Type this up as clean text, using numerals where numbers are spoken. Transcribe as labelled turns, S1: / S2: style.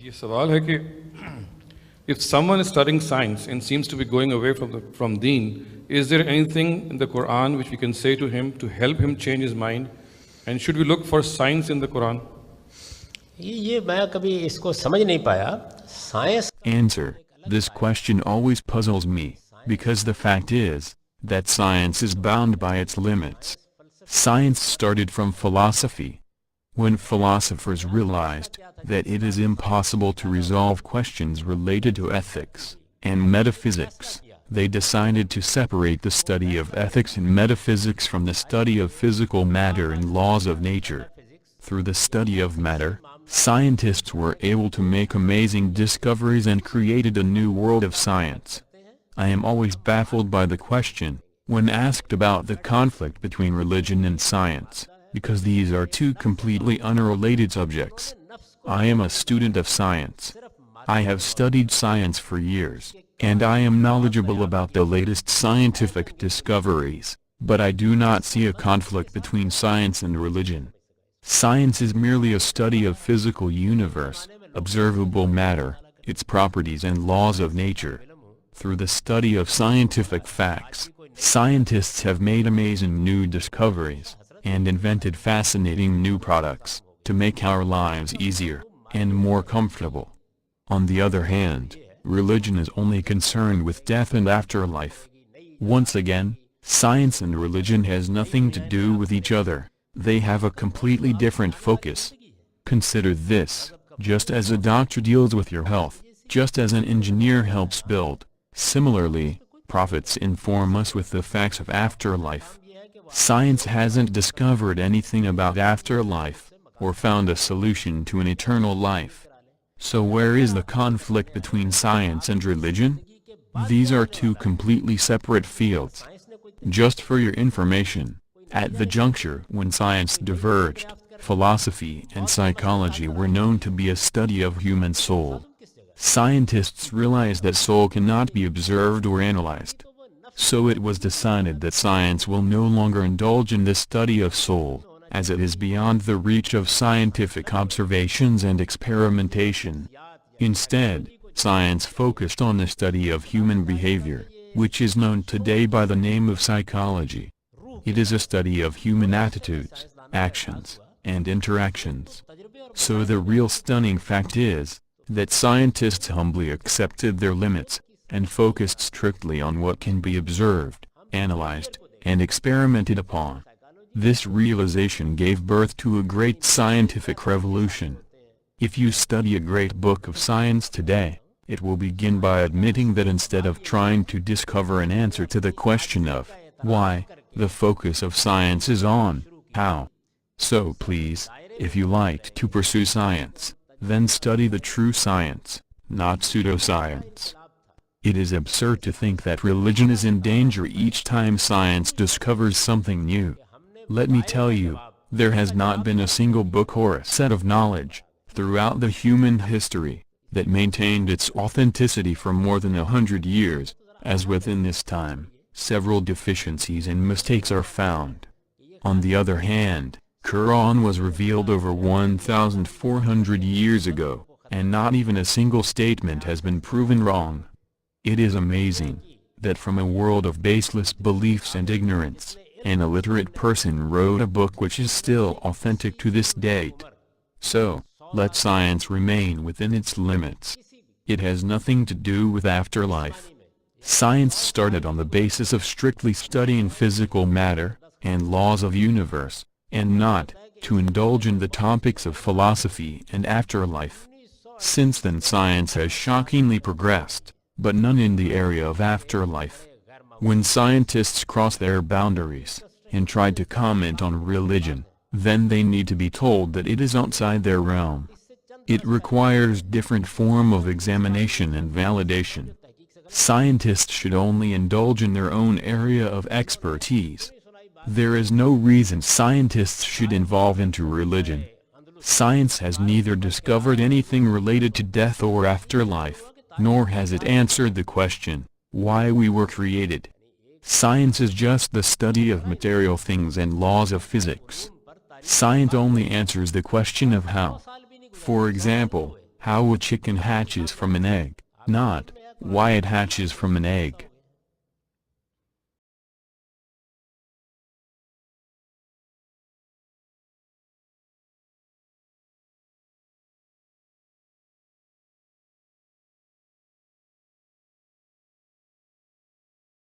S1: ये सवाल है कि if someone is studying science and seems to be going away from deen, is there anything in the Quran which we can say to him to help him change his mind? And should we look for science in the Quran?
S2: ये मैं कभी इसको समझ नहीं पाया science
S3: Answer: This question always puzzles me, because the fact is that science is bound by its limits. Science started from philosophy. When philosophers realized that it is impossible to resolve questions related to ethics and metaphysics, they decided to separate the study of ethics and metaphysics from the study of physical matter and laws of nature. Through the study of matter, scientists were able to make amazing discoveries and created a new world of science. I am always baffled by the question, when asked about the conflict between religion and science, because these are two completely unrelated subjects. I am a student of science. I have studied science for years, and I am knowledgeable about the latest scientific discoveries, but I do not see a conflict between science and religion. Science is merely a study of physical universe, observable matter, its properties and laws of nature. Through the study of scientific facts, scientists have made amazing new discoveries, and invented fascinating new products, to make our lives easier, and more comfortable. On the other hand, religion is only concerned with death and afterlife. Once again, science and religion has nothing to do with each other, they have a completely different focus. Consider this, just as a doctor deals with your health, just as an engineer helps build, similarly, prophets inform us with the facts of afterlife. Science hasn't discovered anything about afterlife, or found a solution to an eternal life. So where is the conflict between science and religion? These are two completely separate fields. Just for your information, at the juncture when science diverged, philosophy and psychology were known to be a study of human soul. Scientists realized that soul cannot be observed or analyzed. So it was decided that science will no longer indulge in this study of soul, as it is beyond the reach of scientific observations and experimentation. Instead, science focused on the study of human behavior, which is known today by the name of psychology. It is a study of human attitudes, actions, and interactions. So the real stunning fact is that scientists humbly accepted their limits, and focused strictly on what can be observed, analyzed, and experimented upon. This realization gave birth to a great scientific revolution. If you study a great book of science today, it will begin by admitting that instead of trying to discover an answer to the question of why, the focus of science is on how. So please, if you like to pursue science, then study the true science, not pseudoscience. It is absurd to think that religion is in danger each time science discovers something new. Let me tell you, there has not been a single book or a set of knowledge, throughout the human history, that maintained its authenticity for more than 100 years, as within this time, several deficiencies and mistakes are found. On the other hand, Quran was revealed over 1,400 years ago, and not even a single statement has been proven wrong. It is amazing that from a world of baseless beliefs and ignorance, an illiterate person wrote a book which is still authentic to this date. So, let science remain within its limits. It has nothing to do with afterlife. Science started on the basis of strictly studying physical matter and laws of universe, and not to indulge in the topics of philosophy and afterlife. Since then science has shockingly progressed, but none in the area of afterlife. When scientists cross their boundaries, and try to comment on religion, then they need to be told that it is outside their realm. It requires different form of examination and validation. Scientists should only indulge in their own area of expertise. There is no reason scientists should involve into religion. Science has neither discovered anything related to death or afterlife, nor has it answered the question, why we were created. Science is just the study of material things and laws of physics. Science only answers the question of how. For example, how a chicken hatches from an egg, not why it hatches from an egg.